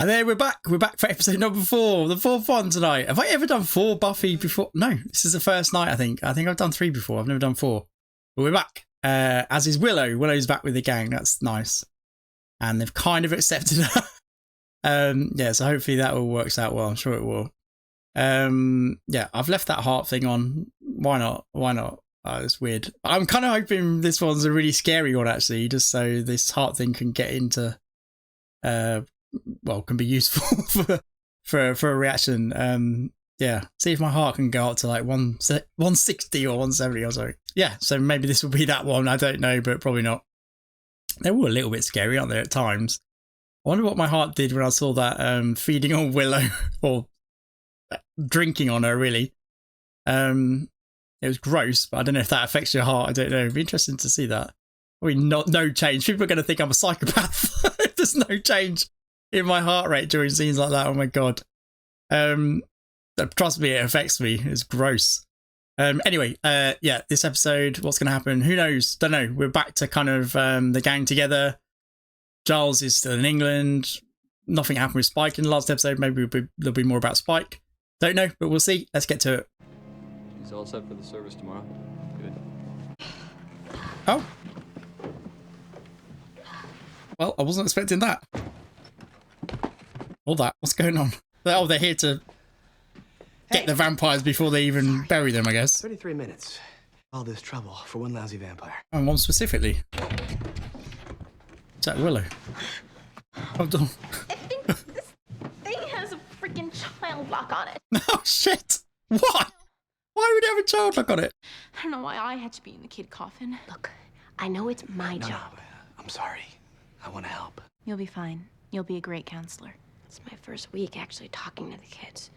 And then we're back. We're back for episode number 4, the 4th one tonight. Have I ever done 4 Buffy before? No, this is the first night, I think. I think I've done 3 before. I've never done 4. But we're back. As is Willow. Willow's back with the gang. That's nice. And they've kind of accepted her. Yeah, so hopefully that all works out well. I'm sure it will. Yeah, I've left that heart thing on. Why not? Why not? It's weird. I'm kind of hoping this one's a really scary one, actually, just so this heart thing can get into... well, can be useful for a reaction. Yeah, see if my heart can go up to like 160 or 170 or something. Yeah, so maybe this will be that one. I don't know, but probably not. They're all a little bit scary, aren't they, at times? I wonder what my heart did when I saw that feeding on Willow or drinking on her, really. It was gross, but I don't know if that affects your heart. I don't know. It'd be interesting to see that. I mean, no change. People are going to think I'm a psychopath if there's no change in my heart rate during scenes like that. Oh my god. Trust me, it affects me. It's gross. Anyway, yeah, this episode, what's going to happen? Who knows? Don't know. We're back to kind of the gang together. Giles is still in England. Nothing happened with Spike in the last episode. Maybe there'll be more about Spike. Don't know, but we'll see. Let's get to it. She's all set for the service tomorrow. Good. Oh. Well, I wasn't expecting that. All that. What's going on? Oh, they're here to get the vampires before they even bury them, I guess. 33 minutes. All this trouble for one lousy vampire. And one specifically. Is that Willow? Hold on. I think this thing has a freaking child lock on it. Oh, shit. What? Why would it have a child lock on it? I don't know why I had to be in the kid coffin. Look, I know it's my No, job. I'm sorry. I want to help. You'll be fine. You'll be a great counselor. It's my first week actually talking to the kids.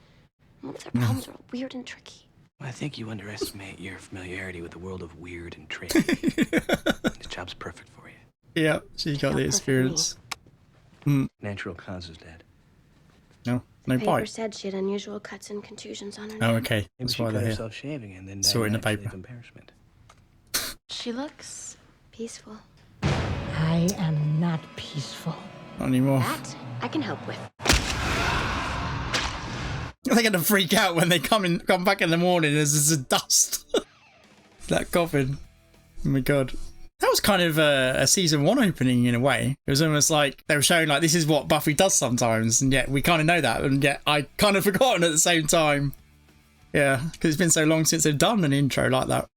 Most of their problems are weird and tricky. I think you underestimate your familiarity with the world of weird and tricky. This job's perfect for you. Yeah, she got How the perfect experience. Natural causes, Dad. No Paper bite. said she had unusual cuts and contusions on her Oh, neck. okay. Maybe That's she why cut they're here. herself shaving and then Saw it in the died naturally paper. of embarrassment. She looks... Peaceful. I am not peaceful. Not anymore. That I can help with. They're going to freak out when they come back in the morning. There's a dust. That coffin. Oh my god. That was kind of a season 1 opening in a way. It was almost like they were showing like this is what Buffy does sometimes, and yet we kind of know that, and yet I kind of forgotten at the same time. Yeah, because it's been so long since they've done an intro like that.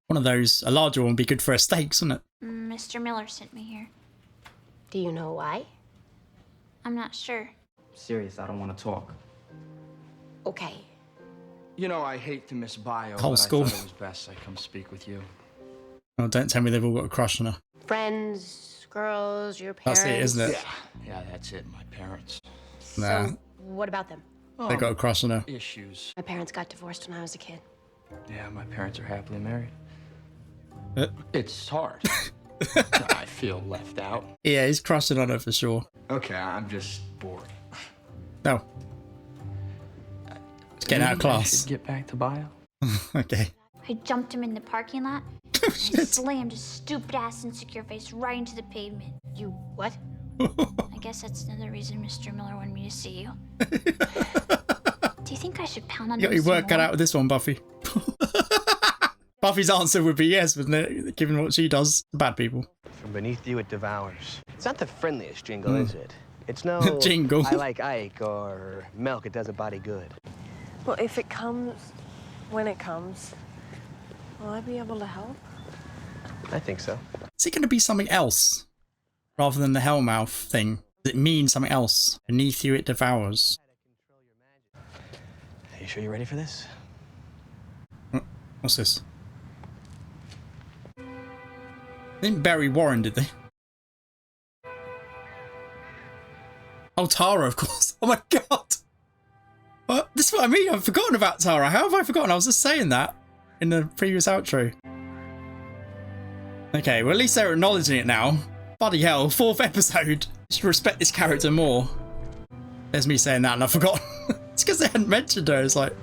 One of those, a larger one would be good for a steaks, wouldn't it? Mr. Miller sent me here. Do you know why? I'm not sure. Serious, I don't want to talk. Okay. You know, I hate to miss bio, Whole but school. I thought it was best I come speak with you. Oh, don't tell me they've all got a crush on her. Friends, girls, your parents. That's it, isn't it? Yeah, that's it, my parents. Nah, So, what about them? they got a crush on her. Issues. My parents got divorced when I was a kid. Yeah, my parents are happily married. Uh. It's hard. I feel left out. Yeah, he's crushing on her for sure. Okay, I'm just bored. No. It's getting out of Maybe I class. should get back to bio. Okay. I jumped him in the parking lot. Oh, I shit. slammed his stupid ass insecure face right into the pavement. You what? I guess that's another reason Mr. Miller wanted me to see you. Do you think I should pound on You got him your some work cut more? out with this one, Buffy. Buffy's answer would be yes, wouldn't it? Given what she does to bad people. From beneath you, it devours. It's not the friendliest jingle, is it? It's no Jingle. I like Ike or milk. It does a body good. Well, if it comes when it comes, will I be able to help? I think so. Is it going to be something else rather than the Hellmouth thing? Does it mean something else? Beneath you, it devours. Are you sure you're ready for this? What's this? They didn't bury Warren, did they? Oh, Tara, of course. Oh my god. What? This is what I mean. I've forgotten about Tara. How have I forgotten? I was just saying that in the previous outro. Okay, well at least they're acknowledging it now. Bloody hell, 4th episode. You should respect this character more. There's me saying that and I've forgotten. It's because they hadn't mentioned her. It's like,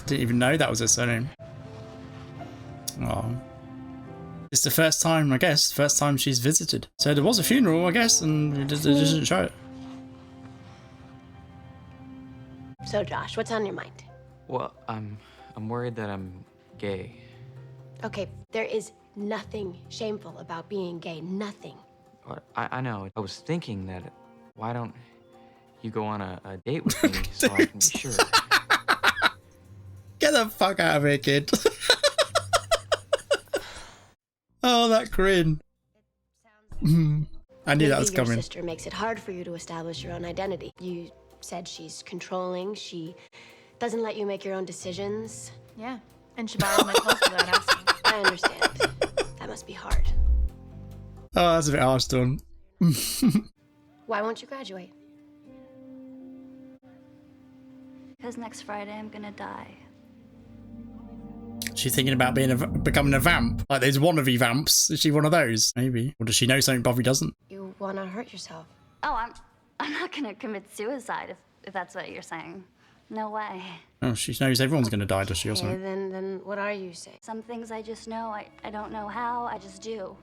didn't even know that was her surname. Oh. It's the first time, I guess, first time she's visited. So there was a funeral, I guess, and it doesn't show it. So, Josh, what's on your mind? Well, I'm worried that I'm gay. Okay, there is nothing shameful about being gay. Nothing. But I know. I was thinking that why don't you go on a date with me so I can be sure. Get the fuck out of here, kid. Oh, that grin. I knew that was Your coming. sister makes it hard for you to establish your own identity. You said she's controlling. She doesn't let you make your own decisions. Yeah, and she borrowed my clothes without asking. I understand. That must be hard. Oh, that's a bit harsh done. Why won't you graduate? Because next Friday I'm gonna die. She's thinking about becoming a vamp. Like there's wannabe vamps. Is she one of those? Maybe. Or does she know something Buffy doesn't? You want to hurt yourself. Oh, I'm not gonna commit suicide if that's what you're saying. No way. Oh, she knows everyone's going to die, does she, or Okay, something? then what are you saying? Some things I just know. I don't know how. I just do.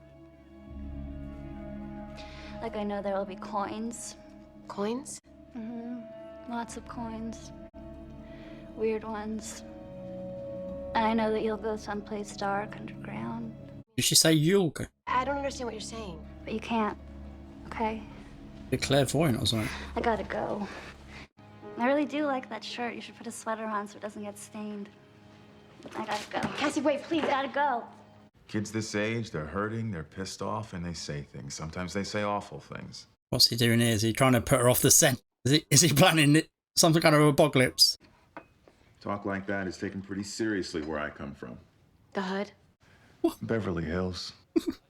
Like I know there will be coins. Coins? Lots of coins. Weird ones. And I know that you'll go someplace dark underground. Did she say you'll go? I don't understand what you're saying. But you can't. Okay? The clairvoyant or something? I gotta go. I really do like that shirt. You should put a sweater on so it doesn't get stained. I gotta go. Cassie, wait, please. I gotta go. Kids this age, they're hurting, they're pissed off, and they say things. Sometimes they say awful things. What's he doing here? Is he trying to put her off the scent? Is he planning it? Some kind of a boglips? Talk like that is taken pretty seriously where I come from. The hood? Beverly Hills.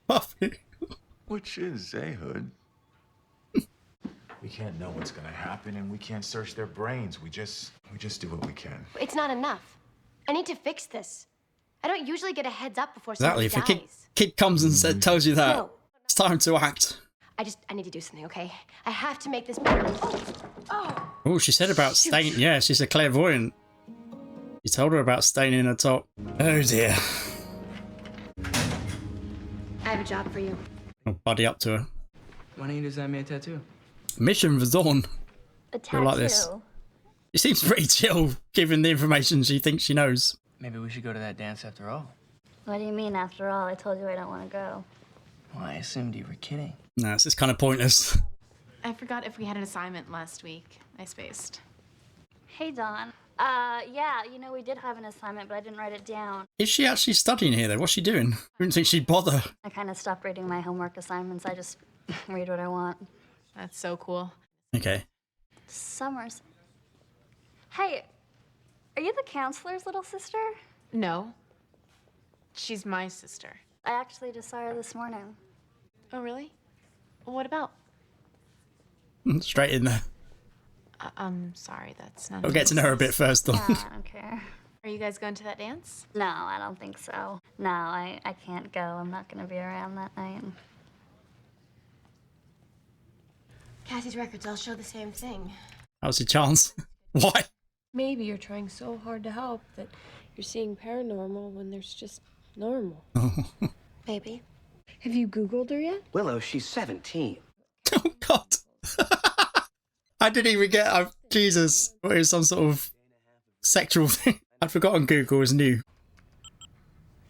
Buffy. Which is a hood. We can't know what's gonna happen, and we can't search their brains. We just do what we can. It's not enough. I need to fix this. I don't usually get a heads up before Exactly. somebody If a dies. kid comes and tells you that, No. it's time to act. I need to do something, okay? I have to make this better. Oh, she said about stain. Yeah, she's a clairvoyant. You told her about staining her top. Oh dear. I have a job for you. I'll buddy up to her. Why don't you design me a tattoo? Mission for Dawn. A Feel like this. tattoo. She seems pretty chill, given the information she thinks she knows. Maybe we should go to that dance after all. What do you mean, after all? I told you I don't want to go. Well, I assumed you were kidding. No, it's just kind of pointless. I forgot if we had an assignment last week. I spaced. Hey, Dawn. Yeah, you know, we did have an assignment, but I didn't write it down. Is she actually studying here, though? What's she doing? I didn't think she'd bother. I kind of stopped reading my homework assignments. I just read what I want. That's so cool. Okay. Summers. Hey, are you the counselor's little sister? No. She's my sister. I actually just saw her this morning. Oh, really? What about? Straight in there. I'm sorry, that's not. I'll get to know her a bit first, though. Yeah, I don't care. Are you guys going to that dance? No, I don't think so. No, I can't go. I'm not going to be around that night. Cassie's records all show the same thing. How's your chance? Why? Maybe you're trying so hard to help that you're seeing paranormal when there's just normal. Maybe. Have you Googled her yet? Willow, she's 17. Oh, God. I didn't even get... Jesus. What is some sort of sexual thing? I'd forgotten Google was new.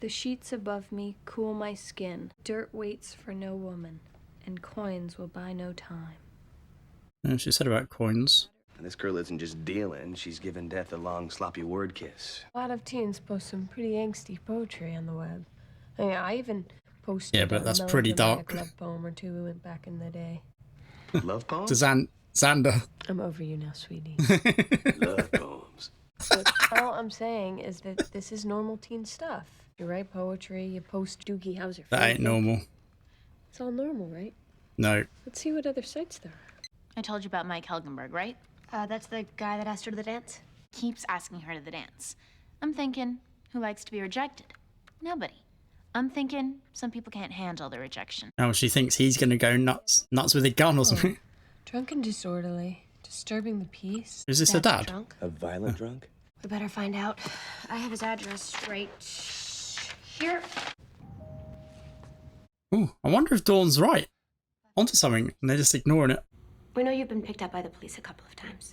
The sheets above me cool my skin. Dirt waits for no woman, and coins will buy no time. Yeah, she said about coins. And this girl isn't just dealing, she's giving death a long, sloppy word kiss. A lot of teens post some pretty angsty poetry on the web. I mean, I even posted Yeah, but a that's pretty melodramatic dark. love poem or two back in the day. Love poems? To Xander. I'm over you now, sweetie. Love poems. But all I'm saying is that this is normal teen stuff. You write poetry, you post Doogie Howser. That ain't normal. It's all normal, right? No. Let's see what other sites there are. I told you about Mike Helgenberg, right? That's the guy that asked her to the dance? Keeps asking her to the dance. I'm thinking, who likes to be rejected? Nobody. I'm thinking, some people can't handle the rejection. Oh, she thinks he's going to go nuts with a gun or something. Drunk and disorderly, disturbing the peace. Is this her dad? Drunk? A violent drunk? We better find out. I have his address right here. Ooh, I wonder if Dawn's right. Onto something, and they're just ignoring it. We know you've been picked up by the police a couple of times.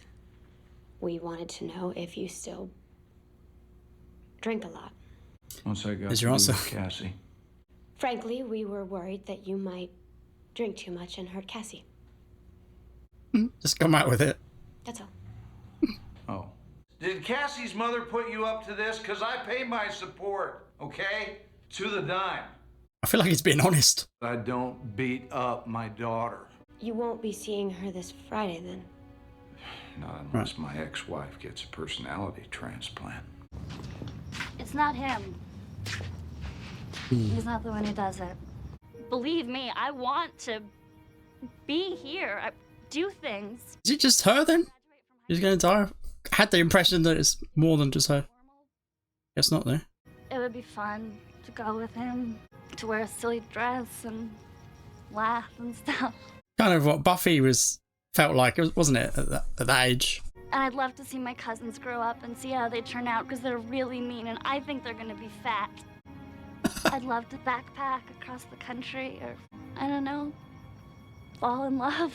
We wanted to know if you still drink a lot. Once I got Is your answer? Cassie. Frankly, we were worried that you might drink too much and hurt Cassie. Just come out with it. That's all. Oh. Did Cassie's mother put you up to this? Because I pay my support, okay? To the dime. I feel like he's being honest. I don't beat up my daughter. You won't be seeing her this Friday, then? Not unless my ex-wife gets a personality transplant. It's not him. He's not the one who does it. Believe me, I want to be here. I do things. Is it just her then? She's gonna die? I had the impression that it's more than just her. Guess not though. It would be fun to go with him, to wear a silly dress and laugh and stuff. Kind of what Buffy felt like, wasn't it, at that age? And I'd love to see my cousins grow up and see how they turn out, because they're really mean and I think they're gonna be fat. I'd love to backpack across the country, or, I don't know, fall in love.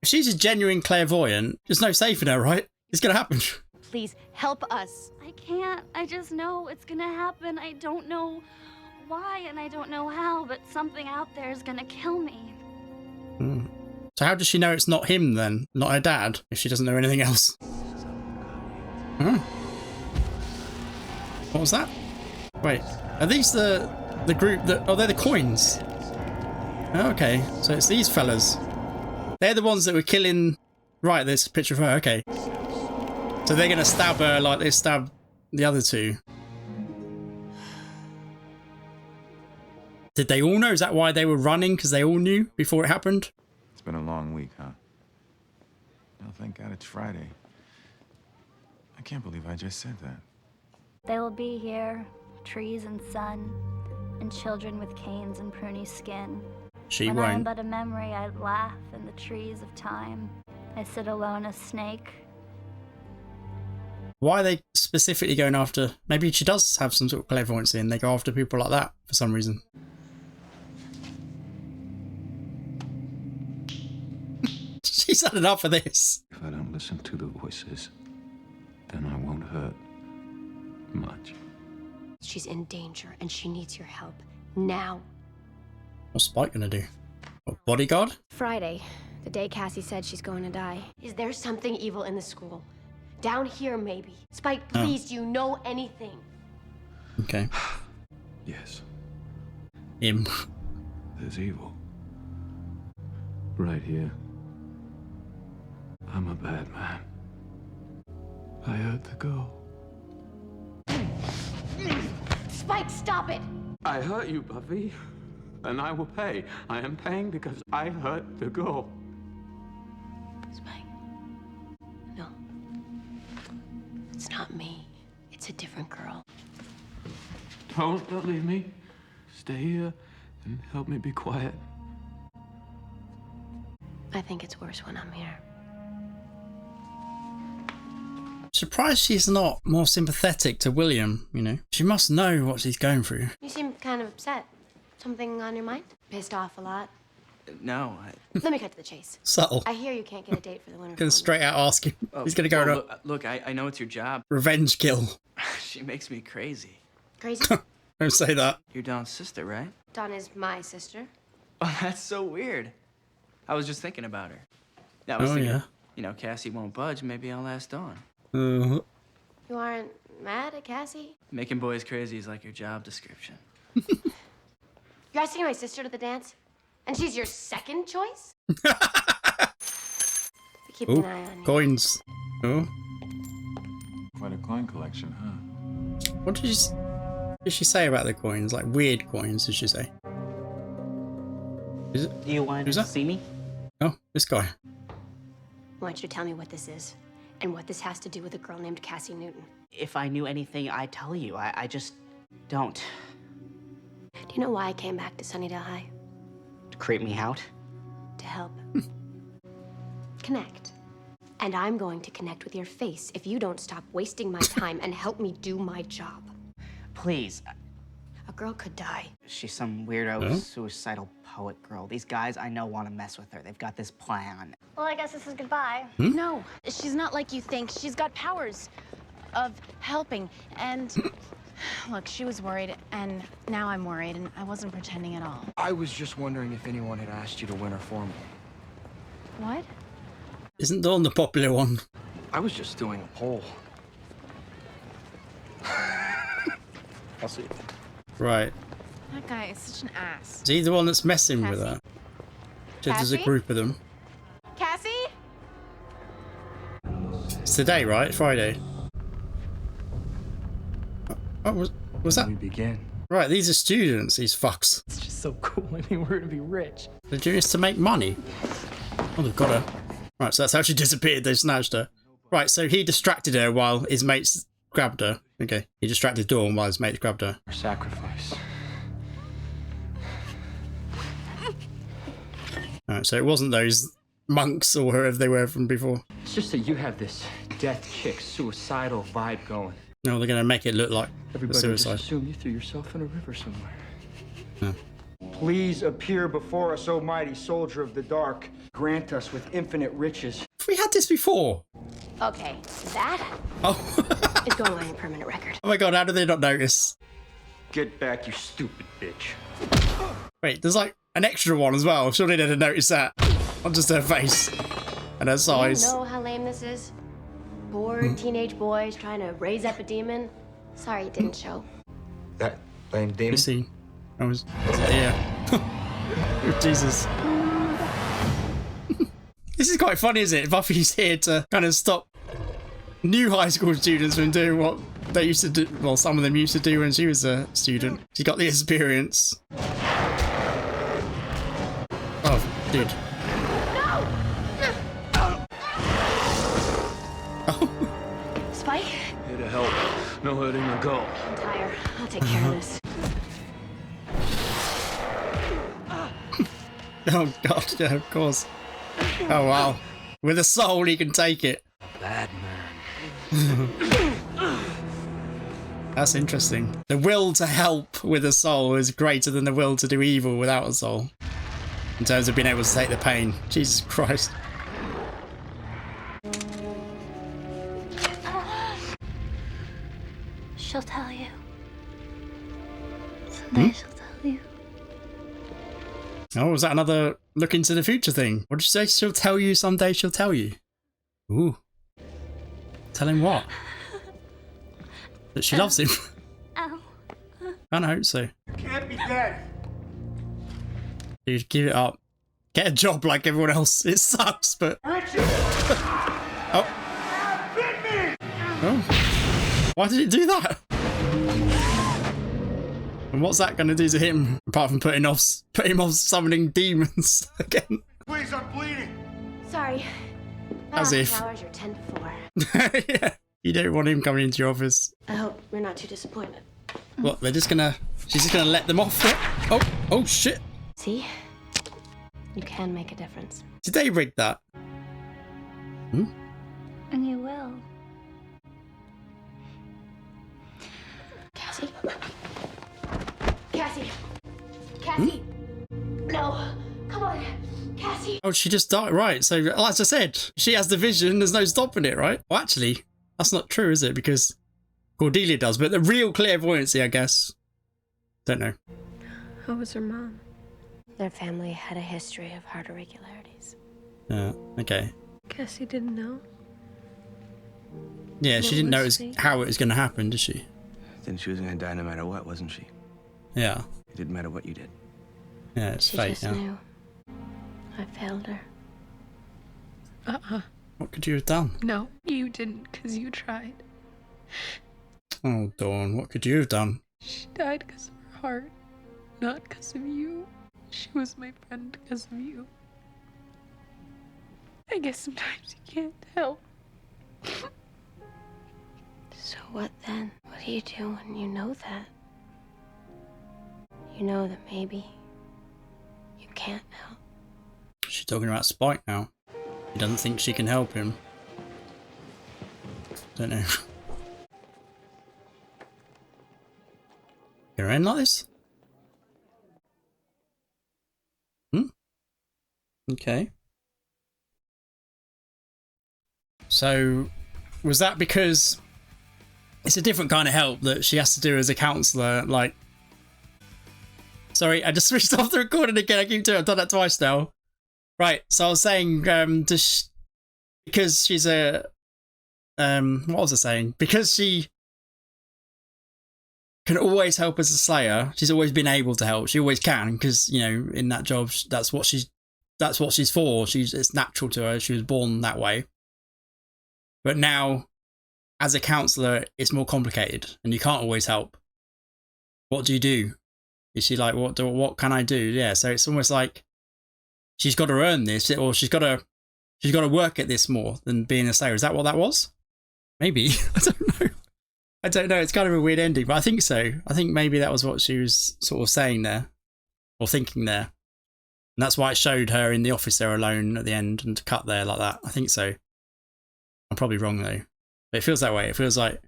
If she's a genuine clairvoyant, there's no saving her, right? It's gonna happen. Please, help us. I can't. I just know it's gonna happen. I don't know why and I don't know how, but something out there is gonna kill me. So how does she know it's not him then? Not her dad, if she doesn't know anything else? What was that? Wait, are these the group that... Oh, they're the coins. Okay, so it's these fellas. They're the ones that were killing... Right, there's a picture of her, okay. So they're going to stab her like they stabbed the other two. Did they all know? Is that why they were running? Because they all knew before it happened? It's been a long week, huh? Oh, thank God it's Friday. I can't believe I just said that. They will be here, trees and sun, and children with canes and pruny skin. She when I am won't. but a memory, I laugh in the trees of time. I sit alone, a snake. Why are they specifically going after... Maybe she does have some sort of clairvoyance and they go after people like that for some reason. She's had enough of this. If I don't listen to the voices, then I won't hurt much. She's in danger and she needs your help. Now. What's Spike gonna do? A bodyguard? Friday, the day Cassie said she's going to die. Is there something evil in the school? Down here, maybe. Spike, please, do you know anything? Okay. Yes. Him. There's evil. Right here. I'm a bad man. I hurt the girl. Spike, stop it! I hurt you, Buffy. And I will pay. I am paying because I hurt the girl. Spike. No. It's not me. It's a different girl. Don't leave me. Stay here and help me be quiet. I think it's worse when I'm here. Surprised she's not more sympathetic to William, you know. She must know what she's going through. You seem kind of upset. Something on your mind? Pissed off a lot? No, Let me cut to the chase. Subtle. I hear you can't get a date for the winter. Gonna straight out ask him. Oh, He's gonna go to look, I know it's your job. revenge kill. She makes me crazy. Crazy? Don't say that. You're Dawn's sister, right? Dawn is my sister. Oh, that's so weird. I was just thinking about her. I was Oh, thinking, yeah. You know, Cassie won't budge. Maybe I'll ask Dawn. You aren't mad at Cassie? Making boys crazy is like your job description. You're asking my sister to the dance? And she's your second choice? Keep Ooh, an eye on you. coins. Oh, Quite a coin collection, huh? what did she say about the coins? Like weird coins, did she say? Is it? Do you want Who's to that? see me? Oh, this guy. I want you to tell me what this is. And what this has to do with a girl named Cassie Newton. If I knew anything, I'd tell you. I just don't. Do you know why I came back to Sunnydale High? To creep me out? To help. Connect. And I'm going to connect with your face if you don't stop wasting my time and help me do my job. Please. A girl could die. She's some weirdo Huh? suicidal poet girl. These guys I know want to mess with her. They've got this plan. Well, I guess this is goodbye. No, she's not like you think. She's got powers of helping. And look, she was worried, and now I'm worried, and I wasn't pretending at all. I was just wondering if anyone had asked you to winter for me. What? Isn't Dawn the popular one? I was just doing a poll. I'll see you. Right. That guy is such an ass. Is he the one that's messing with Cassie? her? Just there's a Cassie? group of them. Cassie? It's today, right? Friday. Oh, was that? We begin. Right, these are students, these fucks. It's just so cool. I mean, we're gonna be rich. They're doing this to make money. Oh, they've got her. Right, so that's how she disappeared. They snatched her. Right, so he distracted her while his mates grabbed her. Okay, he distracted Dawn while his mates grabbed her. Our sacrifice. Alright, so it wasn't those monks or whoever they were from before. It's just that you have this death chick, suicidal vibe going. No, they're going to make it look like a Everybody suicide. just assume you threw yourself in a river somewhere. No. Please appear before us, O mighty soldier of the dark. Grant us with infinite riches. Have we had this before? Okay, that Oh. is going on your permanent record. Oh my god, how did they not notice? Get back, you stupid bitch. Wait, there's like an extra one as well. Surely they'd have noticed that. Not just her face and her size. You know how lame this is? Poor teenage boys trying to raise up a demon. Sorry it didn't show. That lame demon? See, I was yeah. Jesus. This is quite funny, isn't it? Buffy's here to kind of stop new high school students from doing what they used to do. Well, some of them used to do when she was a student. She got the experience. Oh, dude. Spike? Here to help. No letting her go. I'm tired. I'll take care of this. Oh god, yeah, of course. Oh wow. With a soul he can take it. Bad man. That's interesting. The will to help with a soul is greater than the will to do evil without a soul. In terms of being able to take the pain. Jesus Christ. She'll tell you. Someday she'll tell you. Oh, was that another look into the future thing? What did you say? She'll tell you someday she'll tell you. Ooh. Tell him what? That she loves him. Ow. I hope so. You can't be dead. Dude, give it up. Get a job like everyone else. It sucks, but... Oh. Oh. Why did it do that? And what's that going to do to him? Apart from put him off summoning demons again. Please, I'm bleeding. Sorry. As if. Hours are 10 to 4. Yeah. You don't want him coming into your office. I hope you're not too disappointed. What, they're just gonna... She's just gonna let them off? Oh shit. See? You can make a difference. Did they rig that? Hmm? And you will. Cassie? Cassie? Cassie? No. Come on. Cassie? Oh, she just died. Right, so as I said, she has the vision. There's no stopping it, right? Well, actually, that's not true, is it? Because Cordelia does, but the real clairvoyancy, I guess. Don't know. How was her mom? Their family had a history of heart irregularities. Okay. Cassie didn't know. Yeah, What she didn't know was fate? how it was going to happen, did she? Then she was gonna die no matter what, wasn't she? Yeah. It didn't matter what you did. Yeah, it's She fate just now. knew. I failed her. What could you have done? No, you didn't, because you tried. Oh, Dawn, what could you have done? She died because of her heart, not because of you. She was my friend because of you. I guess sometimes you can't help. So what then? What do you do when you know that? You know that maybe you can't help. She's talking about Spike now. He doesn't think she can help him. Don't know. Gonna end like this? Okay. So, was that because it's a different kind of help that she has to do as a counselor? Like, sorry, I just switched off the recording again. I keep doing it. I've done that twice now. Right. So I was saying, because she's a, what was I saying? Because she can always help as a slayer. She's always been able to help. She always can, because, you know, in that job, that's what she's for. It's natural to her. She was born that way. But now, as a counselor, it's more complicated, and you can't always help. What do you do? Is she like, what can I do? Yeah, so it's almost like she's got to earn this, or she's got to work at this more than being a slayer. Is that what that was? Maybe. I don't know. It's kind of a weird ending, but I think so. I think maybe that was what she was sort of saying there, or thinking there. And that's why it showed her in the office there alone at the end and cut there like that. I think so. I'm probably wrong though. But it feels that way. It feels like,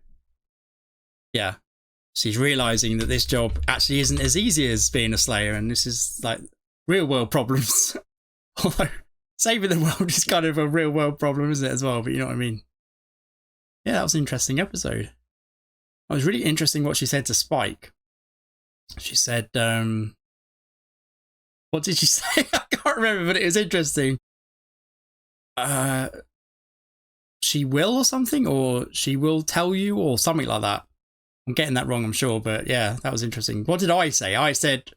yeah, she's realising that this job actually isn't as easy as being a slayer, and this is like real world problems. Although saving the world is kind of a real world problem, isn't it, as well? But you know what I mean? Yeah, that was an interesting episode. It was really interesting what she said to Spike. She said, what did she say? I can't remember, but it was interesting. She will or something, or she will tell you, or something like that. I'm getting that wrong, I'm sure, but yeah, that was interesting. What did I say? I said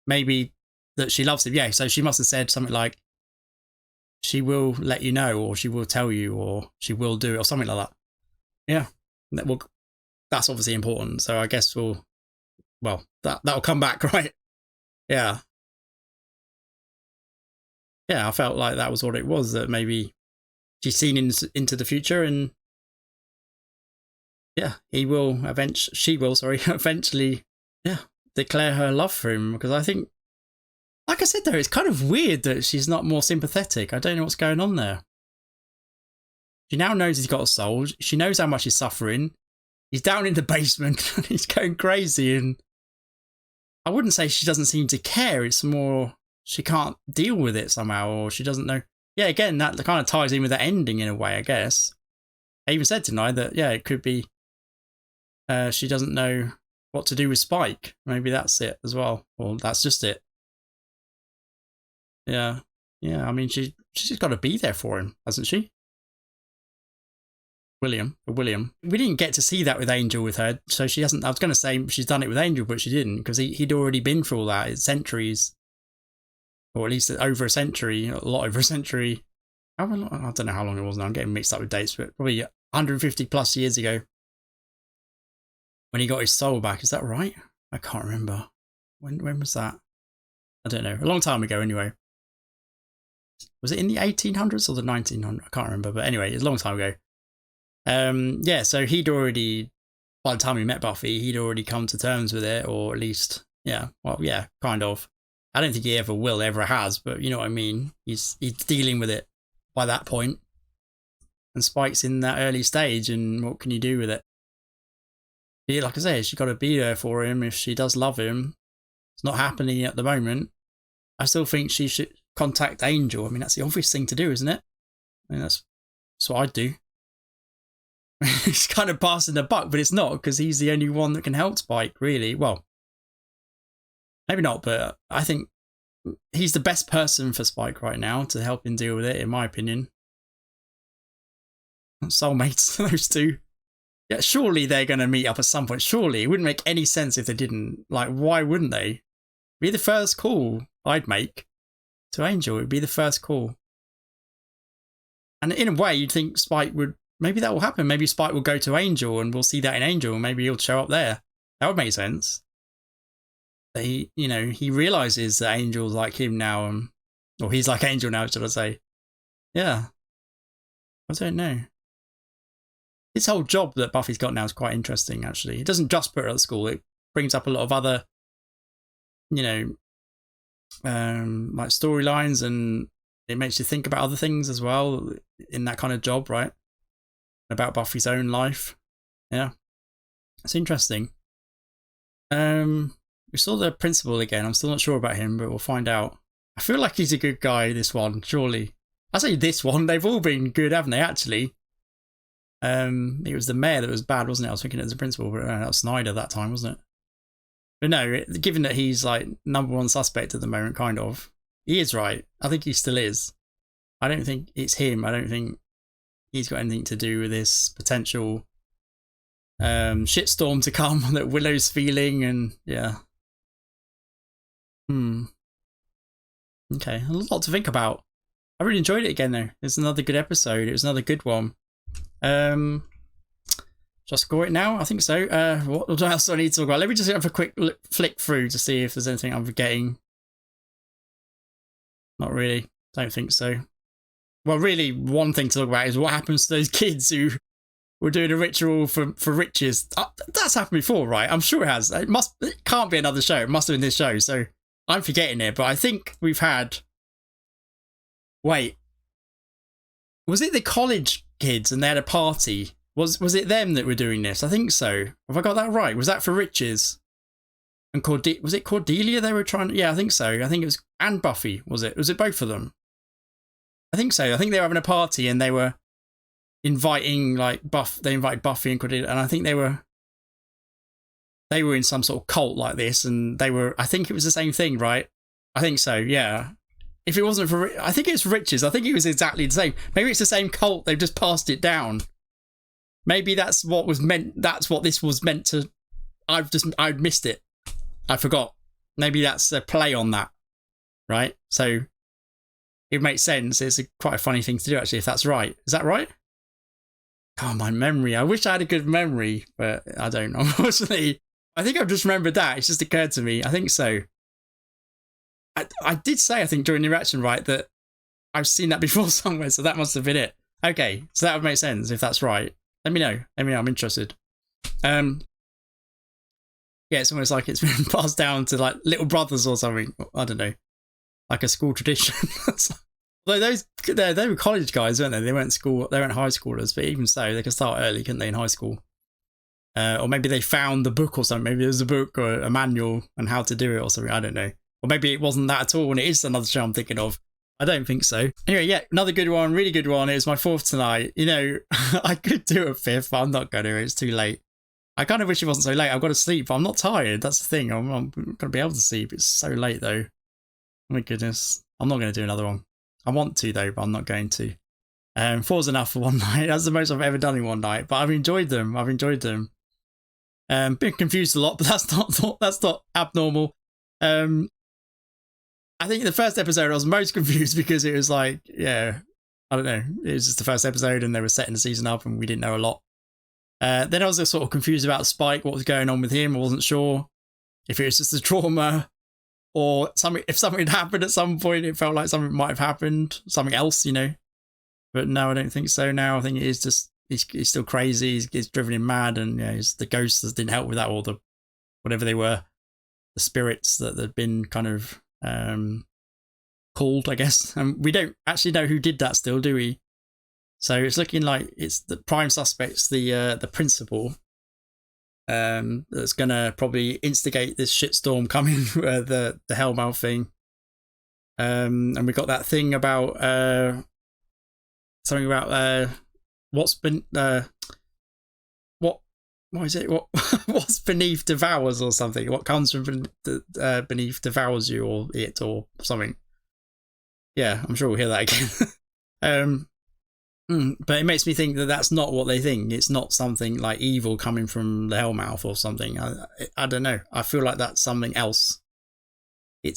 maybe that she loves him. Yeah, so she must have said something like, she will let you know, or she will tell you, or she will do it, or something like that. Yeah, well, that's obviously important. So I guess that'll come back, right? Yeah. Yeah, I felt like that was what it was, that maybe she's seen into the future, and yeah, she will eventually, yeah, declare her love for him. Because I think, like I said though, it's kind of weird that she's not more sympathetic. I don't know what's going on there. She now knows he's got a soul. She knows how much he's suffering. He's down in the basement and he's going crazy, and I wouldn't say she doesn't seem to care. It's more she can't deal with it somehow, or she doesn't know. Yeah, again, that kind of ties in with the ending in a way, I guess. I even said tonight that, yeah, it could be she doesn't know what to do with Spike. Maybe that's it as well, or that's just it. Yeah, yeah. I mean, she's just got to be there for him, hasn't she? William. We didn't get to see that with Angel with her, so she hasn't. I was going to say she's done it with Angel, but she didn't, because he'd already been through all that. It's centuries. Or at least over a century, a lot over a century. I don't know how long it was now. I'm getting mixed up with dates, but probably 150 plus years ago when he got his soul back. Is that right? I can't remember. When was that? I don't know. A long time ago anyway. Was it in the 1800s or the 1900s? I can't remember. But anyway, it's a long time ago. Yeah, so he'd already, by the time he met Buffy, he'd already come to terms with it, or at least, yeah, well, yeah, kind of. I don't think he ever has, but you know what I mean? He's dealing with it by that point. And Spike's in that early stage, and what can you do with it? Yeah, like I say, she's got to be there for him if she does love him. It's not happening at the moment. I still think she should contact Angel. I mean, that's the obvious thing to do, isn't it? I mean, that's what I'd do. He's kind of passing the buck, but it's not, because he's the only one that can help Spike, really. Well, maybe not, but I think he's the best person for Spike right now to help him deal with it, in my opinion. Soulmates, those two. Yeah, surely they're going to meet up at some point. Surely. It wouldn't make any sense if they didn't. Like, why wouldn't they? Be the first call I'd make to Angel. It'd be the first call. And in a way, you'd think Spike would... Maybe that will happen. Maybe Spike will go to Angel, and we'll see that in Angel, and maybe he'll show up there. That would make sense. He realizes that Angel's like him now, or he's like Angel now, should I say. Yeah. I don't know. This whole job that Buffy's got now is quite interesting, actually. It doesn't just put her at school. It brings up a lot of other, like storylines, and it makes you think about other things as well in that kind of job, right? About Buffy's own life. Yeah. It's interesting. We saw the principal again. I'm still not sure about him, but we'll find out. I feel like he's a good guy, this one, surely. I say this one, they've all been good, haven't they, actually? It was the mayor that was bad, wasn't it? I was thinking it was the principal, but that was Snyder that time, wasn't it? But no, given that he's like #1 suspect at the moment, kind of, he is right. I think he still is. I don't think it's him. I don't think he's got anything to do with this potential shitstorm to come that Willow's feeling, and yeah. Okay, a lot to think about. I really enjoyed it again though. It's another good episode. It was another good one. Just score it now? I think so. What else do I need to talk about? Let me just have a quick flick through to see if there's anything I'm forgetting. Not really. Don't think so. Well, really, one thing to talk about is what happens to those kids who were doing a ritual for riches. That's happened before, right? I'm sure it has. It can't be another show. It must have been this show. So I'm forgetting it, but I think we've had... Wait. Was it the college kids and they had a party? Was it them that were doing this? I think so. Have I got that right? Was that for riches? And was it Cordelia they were trying to... Yeah, I think so. I think it was... And Buffy, was it? Was it both of them? I think so. I think they were having a party and they were inviting, like, they invited Buffy and Cordelia, and I think they were in some sort of cult like this, and they were... I think it was the same thing, right? I think so, yeah. If it wasn't for... I think it's riches. I think it was exactly the same. Maybe it's the same cult. They've just passed it down. Maybe that's what was meant... That's what this was meant to... I'd missed it. I forgot. Maybe that's a play on that. Right? So it makes sense. It's quite a funny thing to do, actually, if that's right. Is that right? God, my memory. I wish I had a good memory, but I don't, unfortunately. I think I've just remembered that. It's just occurred to me. I think so. I did say, I think, during the reaction, right, that I've seen that before somewhere, so that must have been it. Okay, so that would make sense if that's right. Let me know. Let me know. I'm interested. Yeah, it's almost like it's been passed down to, like, little brothers or something. I don't know. Like a school tradition. Although they were college guys, weren't they? They weren't high schoolers, but even so, they could start early, couldn't they, in high school? Or maybe they found the book or something. Maybe there's a book or a manual on how to do it or something. I don't know. Or maybe it wasn't that at all and it is another show I'm thinking of. I don't think so. Anyway, yeah, another good one, really good one. It was my 4th tonight. You know, I could do a 5th, but I'm not going to. It's too late. I kind of wish it wasn't so late. I've got to sleep, but I'm not tired. That's the thing. I'm going to be able to sleep. It's so late, though. Oh my goodness. I'm not going to do another one. I want to, though, but I'm not going to. 4's enough for one night. That's the most I've ever done in one night. But I've enjoyed them. Been confused a lot, but that's not abnormal. I think the first episode I was most confused because it was like, yeah, I don't know. It was just the first episode and they were setting the season up and we didn't know a lot. Then I was sort of confused about Spike, what was going on with him. I wasn't sure if it was just a trauma or if something had happened at some point. It felt like something might have happened, something else, you know. But no, I don't think so now. I think it is just, he's still crazy. He's driven him mad, and yeah, the ghosts didn't help with that, or the whatever they were, the spirits that had been kind of called, I guess. And we don't actually know who did that still, do we? So it's looking like it's the prime suspect's the principal that's gonna probably instigate this shitstorm coming, the Hellmouth thing. And we got that thing about something about what's been what is it? What's beneath devours or something? What comes from beneath devours you, or it, or something. Yeah, I'm sure we'll hear that again. But it makes me think that that's not what they think. It's not something like evil coming from the Hellmouth or something. I don't know. I feel like that's something else. It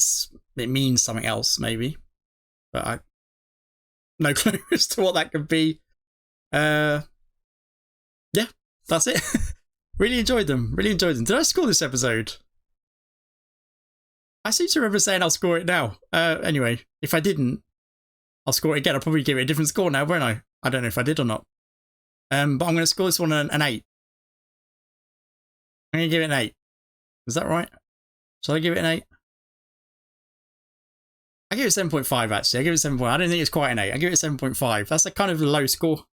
means something else, maybe. But I no clue as to what that could be. Yeah, that's it. Really enjoyed them. Did I score this episode? I seem to remember saying I'll score it now. Anyway, if I didn't, I'll score it again. I'll probably give it a different score now, won't I? I don't know if I did or not. But I'm going to score this one an 8. I'm going to give it an 8. Is that right? Shall I give it an 8? I give it 7.5 actually. I give it 7. I don't think it's quite an 8. I give it 7.5. That's a kind of low score.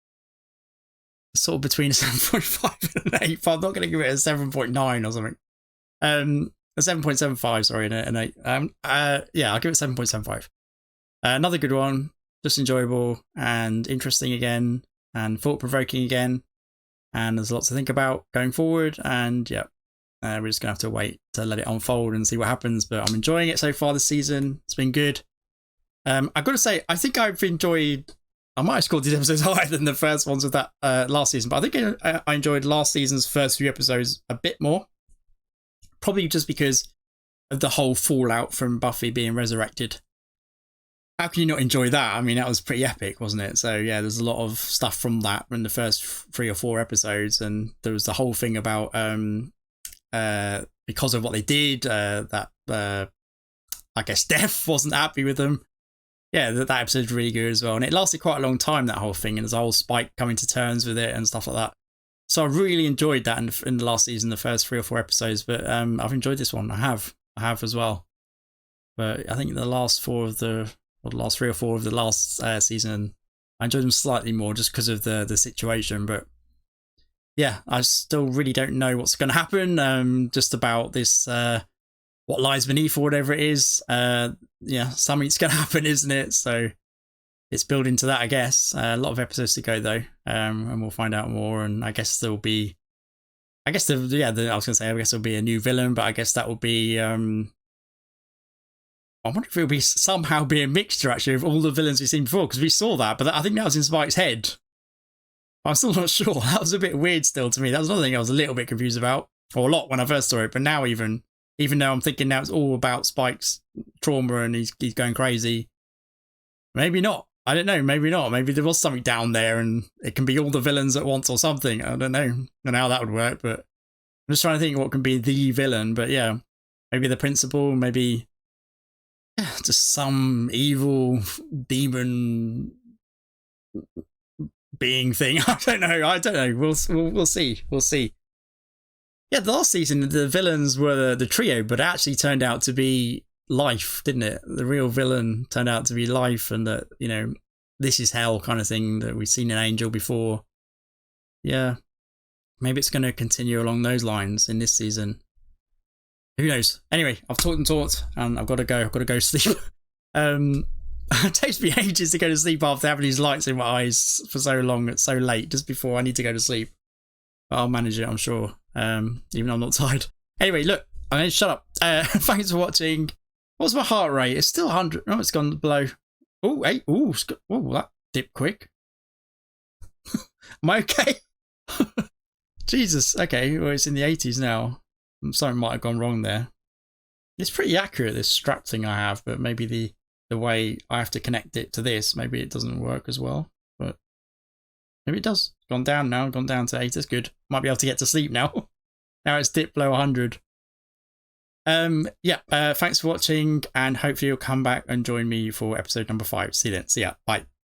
It's sort of between a 7.5 and an 8. But I'm not going to give it a 7.9 or something. A 7.75, sorry, and 8. Yeah, I'll give it 7.75. Another good one, just enjoyable and interesting again, and thought-provoking again, and there's lots to think about going forward, and yeah, we're just going to have to wait to let it unfold and see what happens, but I'm enjoying it so far this season. It's been good. I've got to say, I think I've enjoyed... I might have scored these episodes higher than the first ones of that last season, but I think I enjoyed last season's first few episodes a bit more. Probably just because of the whole fallout from Buffy being resurrected. How can you not enjoy that? I mean, that was pretty epic, wasn't it? So yeah, there's a lot of stuff from that in the first 3 or 4 episodes, and there was the whole thing about because of what they did, that I guess Death wasn't happy with them. Yeah, that episode's really good as well, and it lasted quite a long time, that whole thing, and there's a whole Spike coming to terms with it and stuff like that. So I really enjoyed that in the last season, the first 3 or 4 episodes, but I've enjoyed this one. I have as well. But I think the last 3 or 4 of the last season, I enjoyed them slightly more just because of the situation. But yeah, I still really don't know what's going to happen. Just about this, what lies beneath or whatever it is. Yeah, something's going to happen, isn't it? So it's building to that, I guess. A lot of episodes to go though, and we'll find out more. And I guess there'll be, I guess I was going to say, I guess there'll be a new villain, but I guess that will be. I wonder if it'll be somehow be a mixture actually of all the villains we've seen before, because we saw that, but I think that was in Spike's head. I'm still not sure. That was a bit weird still to me. That was another thing I was a little bit confused about, or a lot when I first saw it. But now even though I'm thinking now it's all about Spike's trauma and he's going crazy, maybe not. I don't know, maybe not. Maybe there was something down there and it can be all the villains at once or something. I don't know. I don't know how that would work, but I'm just trying to think what can be the villain. But yeah, maybe the principal, maybe just some evil demon being thing. I don't know. We'll see. Yeah, the last season, the villains were the trio, but it actually turned out to be Life, didn't it? The real villain turned out to be Life, and that, you know, this is hell kind of thing that we've seen in Angel before. Yeah, maybe it's going to continue along those lines in this season. Who knows? Anyway, I've talked, and I've got to go sleep. It takes me ages to go to sleep after having these lights in my eyes for so long. It's so late, just before I need to go to sleep. But I'll manage it, I'm sure. Even though I'm not tired. Anyway, look, I'm going to shut up. Thanks for watching. What's my heart rate? It's still 100. No, it's gone below. Oh, hey. Oh, that dipped quick. Am I okay? Jesus. Okay, well, it's in the 80s now. Something might have gone wrong there. It's pretty accurate, this strap thing I have, but maybe the way I have to connect it to this, maybe it doesn't work as well. But maybe it does. It's gone down now. Gone down to 8. That's good. Might be able to get to sleep now. Now it's dipped below 100. Thanks for watching, and hopefully you'll come back and join me for episode number 5. See you then. See ya. Bye.